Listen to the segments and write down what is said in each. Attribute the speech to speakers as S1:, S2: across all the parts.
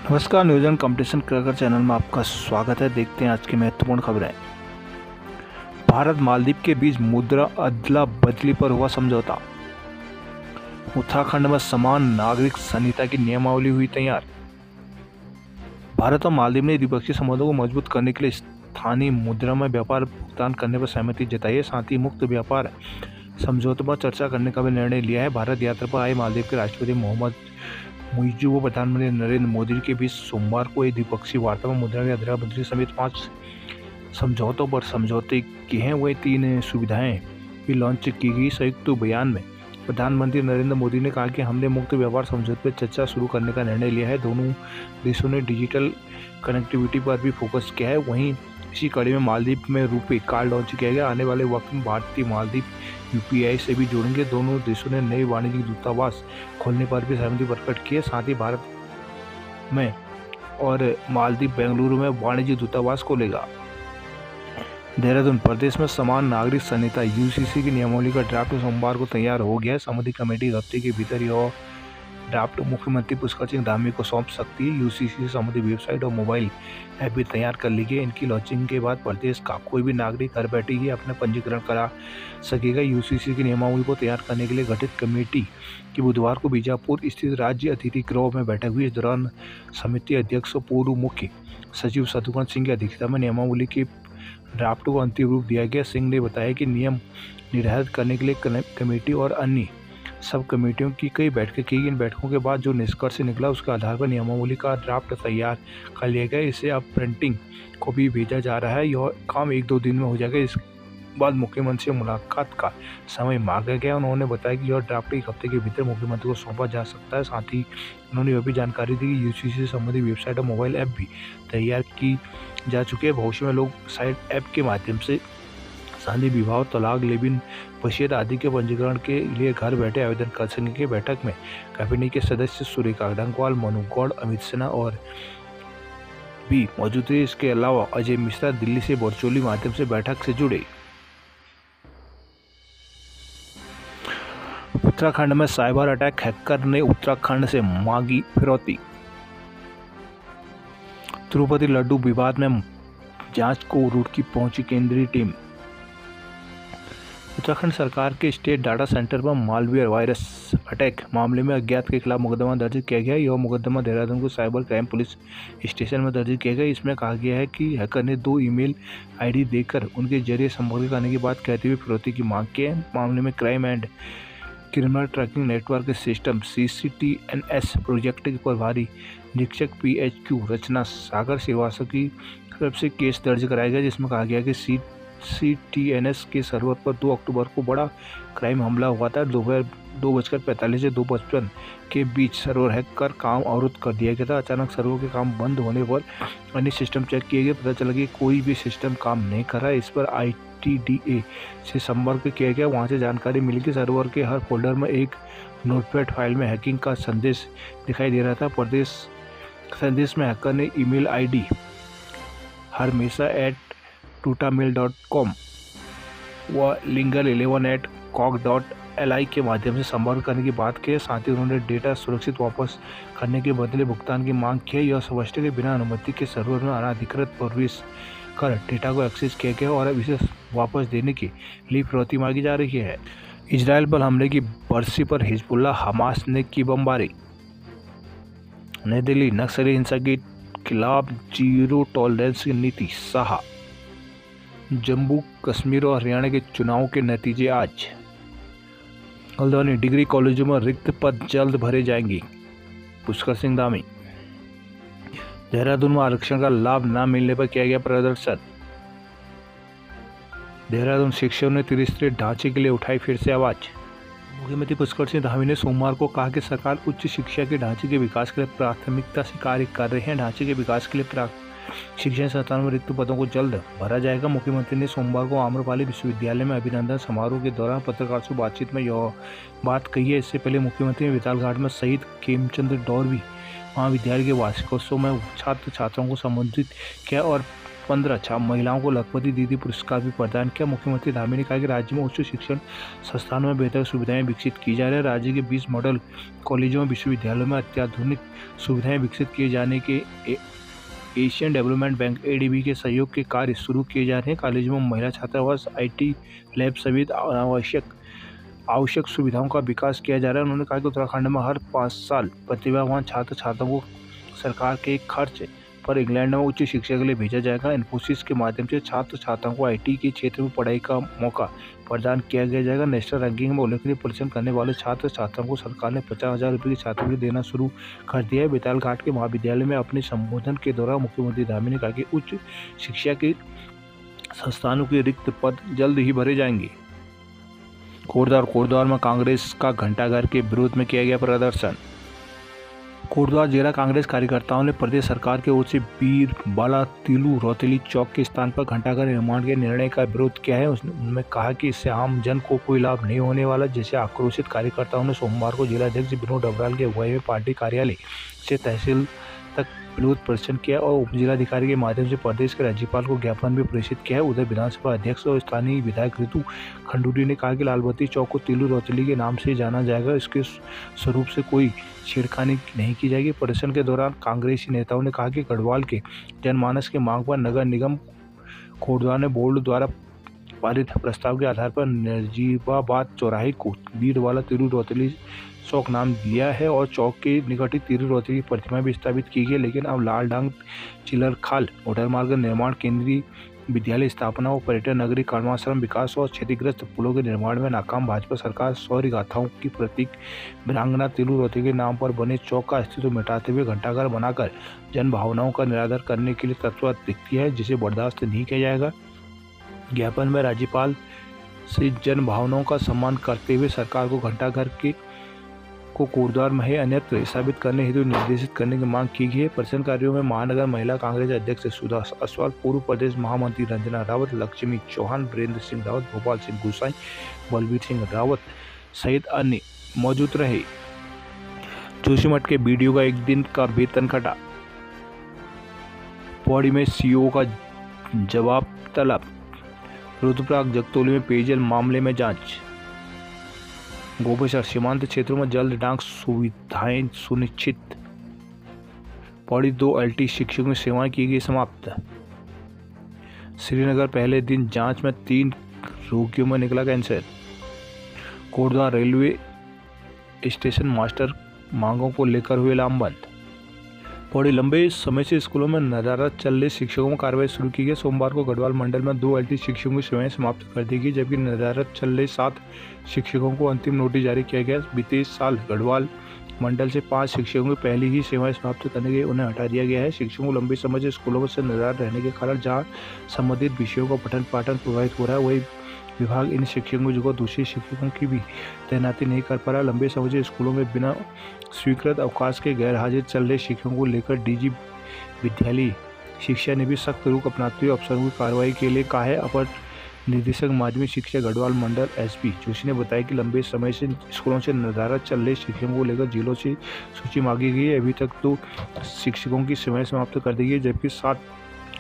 S1: नमस्कार, news competition cracker channel में आपका स्वागत है। देखते हैं आज की महत्वपूर्ण खबरें। भारत मालदीव के बीच मुद्रा अदला बदली पर हुआ समझौता। उत्तराखंड में समान नागरिक संहिता की नियमावली हुई तैयार। भारत और मालदीव ने द्विपक्षीय संबंधों को मजबूत करने के लिए स्थानीय मुद्रा में व्यापार भुगतान करने पर सहमति जताई है। साथ ही मुक्त व्यापार समझौते पर चर्चा करने का भी निर्णय लिया है। भारत यात्रा पर आए मालदीव के राष्ट्रपति मोहम्मद मुइज़्ज़ू व प्रधानमंत्री नरेंद्र मोदी के बीच सोमवार को एक द्विपक्षीय वार्ता में मुद्रा की अदला बदली समेत 5 समझौतों पर समझौते किए हैं। वही 3 सुविधाएं भी लॉन्च की गई। संयुक्त बयान में प्रधानमंत्री नरेंद्र मोदी ने कहा कि हमने मुक्त व्यापार समझौते पर चर्चा शुरू करने का निर्णय लिया है। दोनों देशों ने डिजिटल कनेक्टिविटी पर भी फोकस किया है। वहीं इसी कड़ी में मालदीव में रुपे कार्ड लॉन्च किया गया। आने वाले वक्त में भारतीय मालदीव यूपीआई से भी जुड़ेंगे। दोनों देशों ने नए वाणिज्यिक दूतावास खोलने पर भी सहमति प्रकट की है। साथ ही भारत में और मालदीव बेंगलुरु में वाणिज्यिक दूतावास खोलेगा। देहरादून प्रदेश में समान नागरिक संहिता यूसीसी की नियमावली का ड्राफ्ट सोमवार को तैयार हो गया है। संबंधित कमेटी हफ्ते के भीतर यह ड्राफ्ट मुख्यमंत्री पुष्कर सिंह धामी को सौंप सकती है। यूसीसी से संबंधित वेबसाइट और मोबाइल ऐप भी तैयार कर ली गई। इनकी लॉन्चिंग के बाद प्रदेश का कोई भी नागरिक घर बैठे ही अपना पंजीकरण करा सकेगा। यूसीसी की नियमावली को तैयार करने के लिए गठित कमेटी की बुधवार को बीजापुर स्थित राज्य अतिथि गृह में बैठक हुई। इस दौरान समिति अध्यक्ष और पूर्व मुख्य सचिव शत्रुघ्न सिंह की अध्यक्षता में नियमावली के ड्राफ्ट को अंतिम रूप दिया गया। सिंह ने बताया कि नियम निर्धारित करने के लिए कमेटी और अन्य सब कमेटियों की कई बैठकें की। इन बैठकों के बाद जो निष्कर्ष निकला उसके आधार पर नियमावली का ड्राफ्ट तैयार कर लिया गया। इसे अब प्रिंटिंग को भी भेजा जा रहा है। यह काम 1-2 दिन में हो जाएगा। इस बाद मुख्यमंत्री से मुलाकात का समय मांगा गया। उन्होंने बताया कि यह ड्राफ्ट 1 हफ्ते के भीतर मुख्यमंत्री को सौंपा जा सकता है। साथ ही उन्होंने यह भी जानकारी दी कि यूसीसी से संबंधित वेबसाइट और मोबाइल ऐप भी तैयार की जा चुकी है। भविष्य में लोग साइट ऐप के माध्यम से शादी विवाह, तलाक, लिव-इन, वसीयत आदि के पंजीकरण के लिए घर बैठे आवेदन कर सकेंगे। बैठक में कैबिनेट के सदस्य सूर्यकांत डंगवाल, मनु गौड़, अमित सिन्हा और भी मौजूद थे। इसके अलावा अजय मिश्रा दिल्ली से वर्चुअली माध्यम से बैठक से जुड़े। उत्तराखंड में साइबर अटैक, हैकर ने उत्तराखंड से मांगी फिरौती। तिरुपति लड्डू विवाद में जांच को रुड़की पहुंची केंद्रीय टीम। उत्तराखंड सरकार के स्टेट डाटा सेंटर पर मालवेयर वायरस अटैक मामले में अज्ञात के खिलाफ मुकदमा दर्ज किया गया। यह मुकदमा देहरादून को साइबर क्राइम पुलिस स्टेशन में दर्ज किया गया। इसमें कहा गया है कि हैकर ने 2 ईमेल आईडी देकर उनके जरिए संपर्क करने की बात कहते हुए फिरौती की मांग की है। मामले में crime and criminal tracking network system CCTNS project के प्रभारी निरीक्षक PHQ रचना सागर श्रीवास्तव की तरफ से केस दर्ज कराया गया, जिसमें कहा गया कि CCTNS के सर्वर पर 2 अक्टूबर को बड़ा क्राइम हमला हुआ था। दोपहर 2:45 से 2:55 के बीच सर्वर हैक कर काम अवरुद्ध कर दिया गया था। अचानक सर्वर के काम बंद होने पर अन्य सिस्टम चेक किए गए। पता चला कि कोई भी सिस्टम काम नहीं कर रहा है। इस पर ITDA से संपर्क किया गया। वहां से जानकारी मिली कि सर्वर के हर फोल्डर में एक नोटपैड फाइल में हैकिंग का संदेश दिखाई दे रहा था। प्रदेश संदेश में हैकर ने ईमेल ID harmesa@tutamail.com व lingal11@cock.li के माध्यम से संपर्क करने की बात की। साथ ही उन्होंने डेटा सुरक्षित वापस करने के बदले भुगतान की मांग की। यह स्पष्ट है कि बिना अनुमति के सर्वर में अनाधिकृत प्रवेश कर डेटा को एक्सेस किया गया और अब इसे वापस देने के लिए फिरौती मांगी जा रही है। इजराइल पर हमले की बरसी पर हिजबुल्लाह हमास ने की बमबारी। नई दिल्ली, नक्सली हिंसा के खिलाफ जीरो टॉलरेंस की नीति। शाह। जम्मू कश्मीर और हरियाणा के चुनाव के नतीजे आज। हल्द्वानी, डिग्री कॉलेजों में रिक्त पद जल्द भरे जाएंगे, पुष्कर सिंह धामी। देहरादून में आरक्षण का लाभ न मिलने पर किया गया प्रदर्शन। देहरादून शिक्षकों ने त्रिस्तरीय ढांचे के लिए उठाई फिर से आवाज। मुख्यमंत्री पुष्कर सिंह धामी ने सोमवार को कहा कि सरकार उच्च शिक्षा के ढांचे के विकास के लिए प्राथमिकता से कार्य कर रहे हैं। ढांचे के विकास के लिए शिक्षण संस्थानों में रिक्त पदों को जल्द भरा जाएगा। मुख्यमंत्री ने सोमवार को आम्रपाली विश्वविद्यालय में अभिनंदन समारोह के दौरान पत्रकारों से बातचीत में यह बात कही है। इससे पहले मुख्यमंत्री ने वितालघाट में शहीद खेमचंद डोरवी महाविद्यालय के वार्षिकोत्सव में छात्र छात्राओं को संबोधित किया और 15 महिलाओं को लखपति दीदी पुरस्कार भी प्रदान किया। मुख्यमंत्री धामी ने कहा कि राज्य में उच्च शिक्षण संस्थानों में बेहतर सुविधाएं विकसित की जा रही है। राज्य के 20 मॉडल कॉलेजों और विश्वविद्यालयों में अत्याधुनिक सुविधाएं विकसित किए जाने के एशियन डेवलपमेंट बैंक ADB के सहयोग के कार्य शुरू किए जा रहे हैं। कॉलेजों में महिला छात्रावास, IT लैब सहित आवश्यक सुविधाओं का विकास किया जा रहा है। उन्होंने कहा कि उत्तराखंड में हर 5 साल प्रतिभावान छात्र छात्राओं को सरकार के खर्च पर इंग्लैंड में उच्च शिक्षा के लिए भेजा जाएगा। इन्फोसिस के माध्यम से छात्र छात्राओं को IT के क्षेत्र में पढ़ाई का मौका प्रदान किया जाएगा। नेशनल रैंकिंग में उल्लेखनीय प्रदर्शन करने वाले छात्र छात्राओं को सरकार ने 50,000 रुपये की छात्रवृत्ति देना शुरू कर दिया है। बेतालघाट के महाविद्यालय में अपने संबोधन के दौरान मुख्यमंत्री धामी ने कहा कि उच्च शिक्षा के संस्थानों के रिक्त पद जल्द ही भरे जाएंगे। कोटद्वार में कांग्रेस का घंटाघर के विरोध में किया गया प्रदर्शन। कोटद्वार जिला कांग्रेस कार्यकर्ताओं ने प्रदेश सरकार की ओर से बीरबाला तिलू रौतेली चौक के स्थान पर घंटाघर निर्माण के निर्णय का विरोध किया है। उन्होंने कहा कि इससे आम जन को कोई लाभ नहीं होने वाला। जैसे आक्रोशित कार्यकर्ताओं ने सोमवार को जिलाध्यक्ष विनोद अग्रवाल की अगुवाई में पार्टी कार्यालय से तहसील तक विरोध प्रदर्शन किया और उप जिलाधिकारी के माध्यम से प्रदेश के राज्यपाल को ज्ञापन भी प्रेषित किया है। उधर विधानसभा अध्यक्ष और स्थानीय विधायक ऋतु खंडूरी ने कहा कि लालबत्ती चौक को तिलू रौतेली के नाम से जाना जाएगा। इसके स्वरूप से कोई छेड़खानी नहीं की जाएगी। प्रदर्शन के दौरान कांग्रेसी नेताओं ने कहा कि गढ़वाल के जनमानस की मांग पर नगर निगम कोटद्वार ने बोर्ड द्वारा पारित प्रस्ताव के आधार पर नजीबाबाद चौराहे को बीरबाला तिलू रौतेली चौक नाम दिया है और चौक के निकट ही तिलू रौतेली की प्रतिमा भी स्थापित की गई। लेकिन अब लालडांग चिलरखाल मोटरमार्ग निर्माण, केंद्रीय विद्यालय स्थापना और पर्यटन नगरी कर्माश्रम विकास और क्षतिग्रस्त पुलों के निर्माण में नाकाम भाजपा सरकार शौर्य गाथाओं की प्रतीक वीरांगना तिलू रौतेली के नाम पर बने चौक का अस्तित्व मिटाते हुए घंटाघर बनाकर जन भावनाओं का निरादर करने के लिए तत्पर दिखती है, जिसे बर्दाश्त नहीं किया जाएगा। ज्ञापन में राज्यपाल से जन भावनाओं का सम्मान करते हुए सरकार को घंटाघर को कोटद्वार में है अन्यत्र स्थापित करने हेतु निर्देशित करने की मांग की गई है। प्रदर्शनकारियों में महानगर महिला कांग्रेस अध्यक्ष सुधा असवाल, पूर्व प्रदेश महामंत्री रंजना रावत, लक्ष्मी चौहान, वीरेंद्र सिंह रावत, गोपाल सिंह गुसाई, बलबीर सिंह रावत सहित अन्य मौजूद रहे। जोशीमठ के BDO का 1 दिन का वेतन कटा। पौड़ी में CO का जवाब तलब। रुद्रप्रयाग जगतौली में पेयजल मामले में जांच। गोपेश्वर सीमांत क्षेत्रों में जल्द डाक सुविधाएं सुनिश्चित। पौड़ी 2 LT शिक्षकों की सेवाएं की गई समाप्त। श्रीनगर पहले दिन जांच में 3 रोगियों में निकला cancer. Kotdwar railway station master मांगों को लेकर हुए लामबंद। पौड़ी लंबे समय से स्कूलों में नदारत चल रहे शिक्षकों में कार्रवाई शुरू की गई। सोमवार को गढ़वाल मंडल में 2 LT शिक्षकों की सेवाएं समाप्त कर दी गई, जबकि नदारत चल रहे 7 शिक्षकों को अंतिम नोटिस जारी किया गया। बीते साल गढ़वाल मंडल से 5 शिक्षकों की पहली ही सेवाएं समाप्त करने के उन्हें हटा दिया गया है। शिक्षकों को लंबे समय से स्कूलों से नदारत रहने के कारण जहां संबंधित विषयों का पठन पाठन प्रभावित हो रहा है, वही विभाग इन शिक्षकों की जगह दूसरे शिक्षकों की भी तैनाती नहीं कर पा रहा। लंबे समय से स्कूलों में बिना स्वीकृत अवकाश के गैर हाजिर चल रहे शिक्षकों को लेकर DG विद्यालय शिक्षा ने भी सख्त रुख अपनाते हुए अफसरों की कार्रवाई के लिए कहा है। अपर निदेशक माध्यमिक शिक्षा गढ़वाल मंडल SP जोशी ने बताया कि लंबे समय से स्कूलों से नदारत चल रहे शिक्षकों को लेकर जिलों से सूची मांगी गई है। अभी तक 2 शिक्षकों की सेवाएं समाप्त कर दी गई, जबकि 7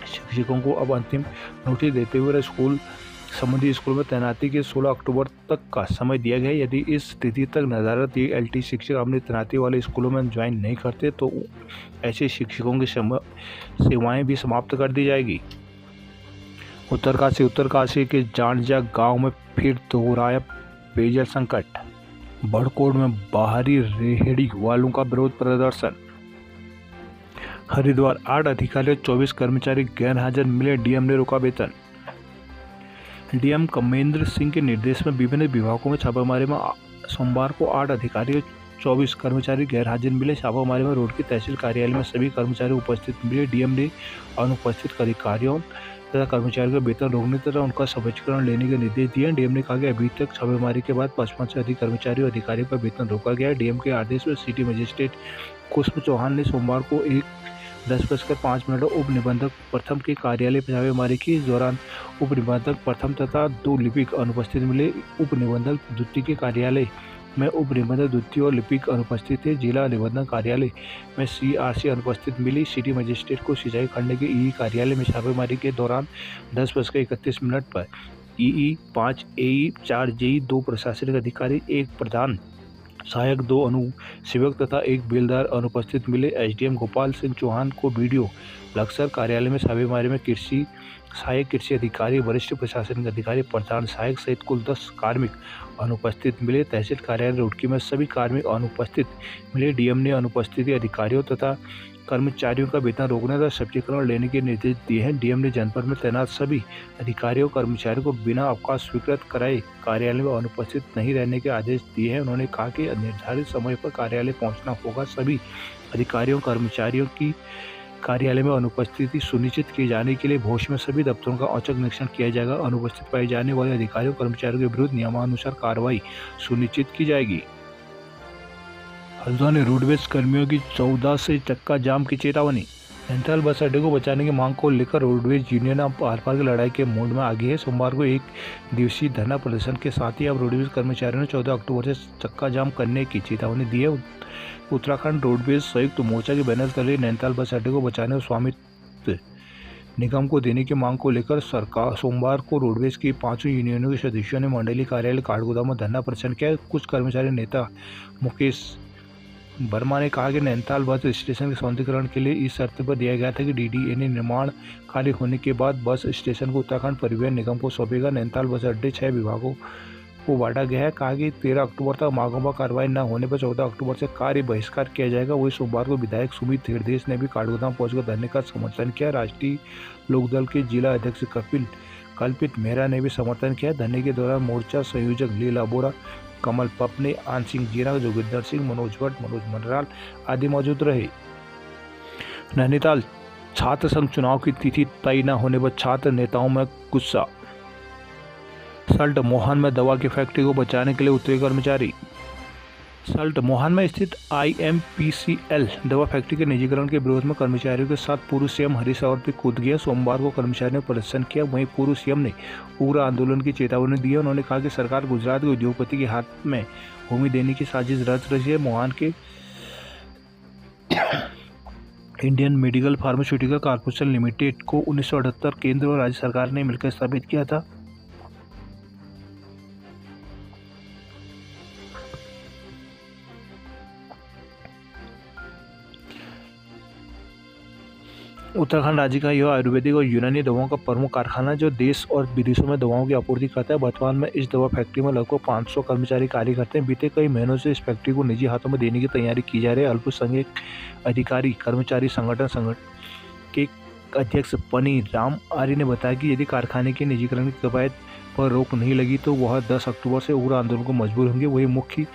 S1: शिक्षकों को अब अंतिम नोटिस देते हुए संबंधित स्कूल में तैनाती के 16 अक्टूबर तक का समय दिया गया है। यदि इस तिथि तक नदारत LT शिक्षक अपनी तैनाती वाले स्कूलों में ज्वाइन नहीं करते तो ऐसे शिक्षकों की सेवाएं भी समाप्त कर दी जाएगी। उत्तरकाशी के जांडजा गांव में फिर दोहराया पेयजल संकट। बड़कोट में बाहरी रेहड़ी वालों का विरोध प्रदर्शन। हरिद्वार 8 अधिकारी और 24 कर्मचारी गैर हाजिर मिले, DM ने रोका वेतन। DM कमेंद्र सिंह के निर्देश में विभिन्न विभागों में छापामारी में सोमवार को 8 अधिकारी और 24 कर्मचारी गैर हाजिर मिले। छापामारी में रोड की तहसील कार्यालय में सभी कर्मचारी उपस्थित मिले। DM ने अनुपस्थित अधिकारियों तथा कर्मचारियों का वेतन रोकने तथा उनका स्पष्टीकरण लेने के निर्देश दिए। DM ने कहा कि अभी तक छापेमारी के बाद 55 से अधिक कर्मचारियों और अधिकारियों का वेतन रोका गया है। DM के आदेश में सिटी मजिस्ट्रेट पुष्प चौहान ने सोमवार को 10:05 उप निबंधक प्रथम के कार्यालय पर छापेमारी की। इस दौरान उप निबंधक प्रथम तथा 2 लिपिक अनुपस्थित मिले। उप निबंधक द्वितीय के कार्यालय में उप निबंधक द्वितीय और लिपिक अनुपस्थित थे। जिला निबंधक कार्यालय में CRC अनुपस्थित मिली। सिटी मजिस्ट्रेट को सिंचाई खंड के EE कार्यालय में छापेमारी के दौरान 10:31 पर EE 5 AE 4 JE 2 प्रशासनिक अधिकारी, 1 प्रधान सहायक, 2 अनुसेवक तथा 1 बेलदार अनुपस्थित मिले। SDM गोपाल सिंह चौहान को BDO लक्सर कार्यालय में छापेमारी में कृषि सहायक कृषि अधिकारी, वरिष्ठ प्रशासनिक अधिकारी, प्रधान सहायक सहित कुल 10 कार्मिक अनुपस्थित मिले। तहसील कार्यालय रुड़की में सभी कार्मिक अनुपस्थित मिले। DM ने अनुपस्थिति अधिकारियों तथा कर्मचारियों का वेतन रोकने तथा स्पष्टीकरण लेने के निर्देश दिए हैं। DM ने जनपद में तैनात सभी अधिकारियों कर्मचारियों को बिना अवकाश स्वीकृत कराए कार्यालय में अनुपस्थित नहीं रहने के आदेश दिए हैं। उन्होंने कहा कि निर्धारित समय पर कार्यालय पहुंचना होगा। सभी अधिकारियों कर्मचारियों की कार्यालय में अनुपस्थिति सुनिश्चित किए जाने के लिए भविष्य में सभी दफ्तरों का औचक निरीक्षण किया जाएगा। अनुपस्थित पाए जाने वाले अधिकारियों कर्मचारियों के विरुद्ध नियमानुसार कार्रवाई सुनिश्चित की जाएगी। हल्द्वानी रोडवेज कर्मियों की 14 से चक्का जाम की चेतावनी। नैनीताल बस अड्डे को बचाने की मांग को लेकर रोडवेज यूनियन अब आर पार की लड़ाई के मूड में आगे है। सोमवार को 1 दिवसीय धरना प्रदर्शन के साथ ही अब रोडवेज कर्मचारियों ने 14 अक्टूबर से चक्का जाम करने की चेतावनी दी है। उत्तराखंड रोडवेज संयुक्त मोर्चा के बैनर तले नैनीताल बस अड्डे को बचाने और स्वामित्व निगम को देने की मांग को लेकर सरकार सोमवार को रोडवेज की 5 यूनियनों के सदस्यों ने मंडलीय कार्यालय काठगोदाम में धरना प्रदर्शन किया। कुछ कर्मचारी नेता मुकेश वर्मा ने कहा कि नैनीताल बस स्टेशन के सौंदर्यीकरण के लिए इस शर्त पर दिया गया था कि DDA निर्माण कार्य होने के बाद बस स्टेशन को उत्तराखंड परिवहन निगम को सौंपेगा। नैनीताल बस अड्डे 6 विभागों को बांटा गया है। कहा कि 13 अक्टूबर तक मांगों पर कार्रवाई न होने पर 14 अक्टूबर से कार्य बहिष्कार किया जाएगा। वही सोमवार को विधायक सुमित हृदयेश ने भी काठगोदाम पहुंचकर धरने का समर्थन किया। राष्ट्रीय लोकदल के जिला अध्यक्ष कल्पित मेहरा ने भी समर्थन किया। धरने के दौरान मोर्चा संयोजक लीला बोरा, कमल पपने, आन सिंह जीरा, जोगिंदर सिंह, मनोज भट्ट, मनोज मनराल आदि मौजूद रहे। नैनीताल छात्र संघ चुनाव की तिथि तय न होने पर छात्र नेताओं में गुस्सा। सल्ट मोहन में दवा की फैक्ट्री को बचाने के लिए उतरे कर्मचारी। सल्ट मोहन में स्थित IMPCL दवा फैक्ट्री के निजीकरण के विरोध में कर्मचारियों के साथ पूर्व CM हरीश रावत भी कूद गया। सोमवार को कर्मचारियों ने प्रदर्शन किया। वहीं पूर्व CM ने उग्र आंदोलन की चेतावनी दी है। उन्होंने कहा कि सरकार गुजरात के उद्योगपति के हाथ में भूमि देने की साजिश रच रही है। मोहन के Indian medical pharmaceutical corporation limited को 1978 केंद्र और राज्य सरकार ने मिलकर स्थापित किया था। उत्तराखंड राज्य का यह आयुर्वेदिक और यूनानी दवाओं का प्रमुख कारखाना जो देश और विदेशों में दवाओं की आपूर्ति करता है। वर्तमान में इस दवा फैक्ट्री में लगभग 500 कर्मचारी कार्य करते हैं। बीते कई महीनों से इस फैक्ट्री को निजी हाथों में देने की तैयारी की जा रही है। अल्पसंख्यक अधिकारी कर्मचारी संगठन के अध्यक्ष पनी राम आर्य ने बताया कि यदि कारखाने के निजीकरण की कवायद पर रोक नहीं लगी तो वह 10 अक्टूबर से उग्र आंदोलन को मजबूर होंगे। वही मुख्य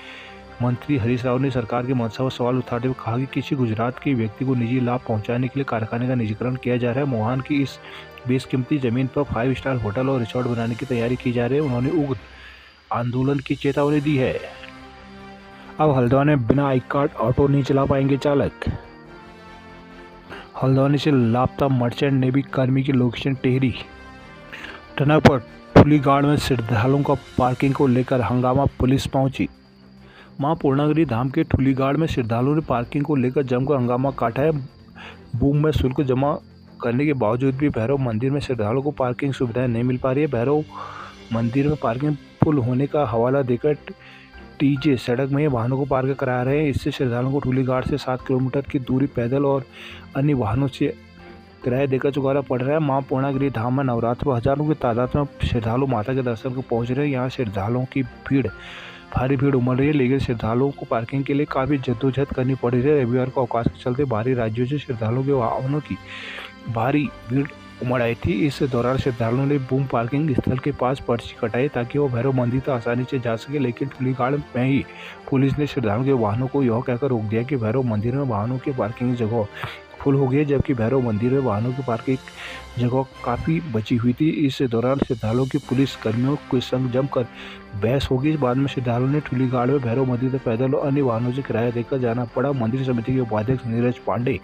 S1: मंत्री हरीश रावत ने सरकार के मंशा पर सवाल उठाते हुए कहा कि किसी गुजरात के व्यक्ति को निजी लाभ पहुंचाने के लिए कारखाने का निजीकरण किया जा रहा है। मोहन की इस बेशकीमती जमीन पर 5 स्टार होटल और रिसोर्ट बनाने की तैयारी की जा रही है। उन्होंने उग्र आंदोलन की चेतावनी दी है। अब हल्द्वानी में बिना आई कार्ड ऑटो नहीं चला पाएंगे चालक। हल्द्वानी से लापता मर्चेंट नेवी कर्मी की लोकेशन टेहरी। टनक पर ठुलीगाड़ में श्रद्धालुओं का पार्किंग को लेकर हंगामा, पुलिस पहुंची। मां पूर्णागिरि धाम के ठुलीगाड़ में श्रद्धालुओं ने पार्किंग को लेकर जमकर हंगामा काटा है। बूम में शुल्क जमा करने के बावजूद भी भैरव मंदिर में श्रद्धालुओं को पार्किंग सुविधाएं नहीं मिल पा रही है। भैरव मंदिर में पार्किंग फुल होने का हवाला देकर TJ सड़क में वाहनों को पार्क करा रहे हैं। इससे श्रद्धालुओं को ठुलीगाड़ से 7 किलोमीटर की दूरी पैदल और अन्य वाहनों से किराया देकर चुकाना पड़ रहा है। मां पूर्णागिरि धाम में नवरात्र में हजारों की तादाद में श्रद्धालु माता के दर्शन को पहुंच रहे हैं। यहाँ श्रद्धालुओं की भारी भीड़ उमड़ रही है, लेकिन श्रद्धालुओं को पार्किंग के लिए काफ़ी जद्दोजहद करनी पड़ रही है। रविवार को अवकाश के चलते बाहरी राज्यों से श्रद्धालुओं के वाहनों की भारी भीड़ उमड़ आई थी। इस दौरान श्रद्धालुओं ने बूम पार्किंग स्थल के पास पर्ची कटाई ताकि वो भैरव मंदिर तक आसानी से जा सके, लेकिन ठुलीगाड़ में ही पुलिस ने श्रद्धालुओं के वाहनों को यह कहकर रोक दिया कि भैरव मंदिर में वाहनों की पार्किंग जगह फुल हो गई है, जबकि भैरव मंदिर में वाहनों की पार्किंग जगह काफ़ी बची हुई थी। इस दौरान श्रद्धालुओं की पुलिस कर्मियों के संग जमकर बहस होगी। इस बाद में श्रद्धालुओं ने ठुलीगाड़ में भैरव मंदिर तक पैदल और अन्य वाहनों से किराया देकर जाना पड़ा। मंदिर समिति के उपाध्यक्ष नीरज पांडे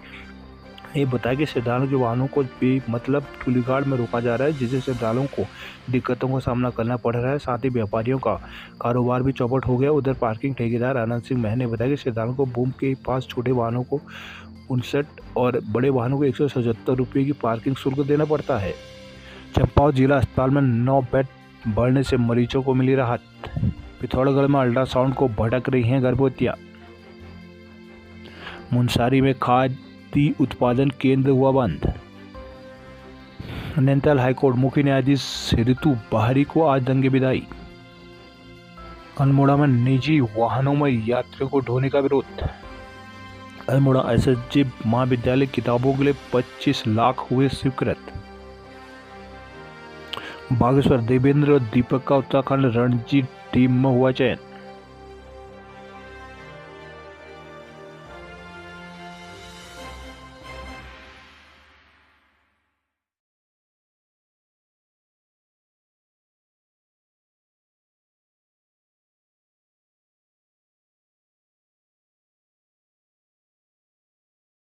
S1: ये बताया कि श्रद्धालुओं के वाहनों को मतलब टूलीगाड़ में रोका जा रहा है, जिससे श्रद्धालुओं को दिक्कतों का सामना करना पड़ रहा है। साथ ही व्यापारियों का कारोबार भी चौपट हो गया। उधर पार्किंग ठेकेदार आनंद सिंह महर ने बताया कि श्रद्धालुओं को बूम के पास छोटे वाहनों को 59 और बड़े वाहनों को 177 रुपये की पार्किंग शुल्क देना पड़ता है। चंपावत जिला अस्पताल में 9 बेड बढ़ने से मरीजों को मिली राहत। पिथौरागढ़ में अल्ट्रासाउंड को भटक रही हैं गर्भवतियां। मुनस्यारी में खादी उत्पादन केंद्र हुआ बंद। नैनीताल हाईकोर्ट मुख्य न्यायाधीश ऋतु बाहरी को आज दंगे विदाई। अल्मोड़ा में निजी वाहनों में यात्रियों को ढोने का विरोध। अल्मोड़ा एसएसजी महाविद्यालय किताबों के लिए 25 लाख हुए स्वीकृत। बागेश्वर देवेंद्र और दीपक का उत्तराखंड रणजी टीम में हुआ चयन।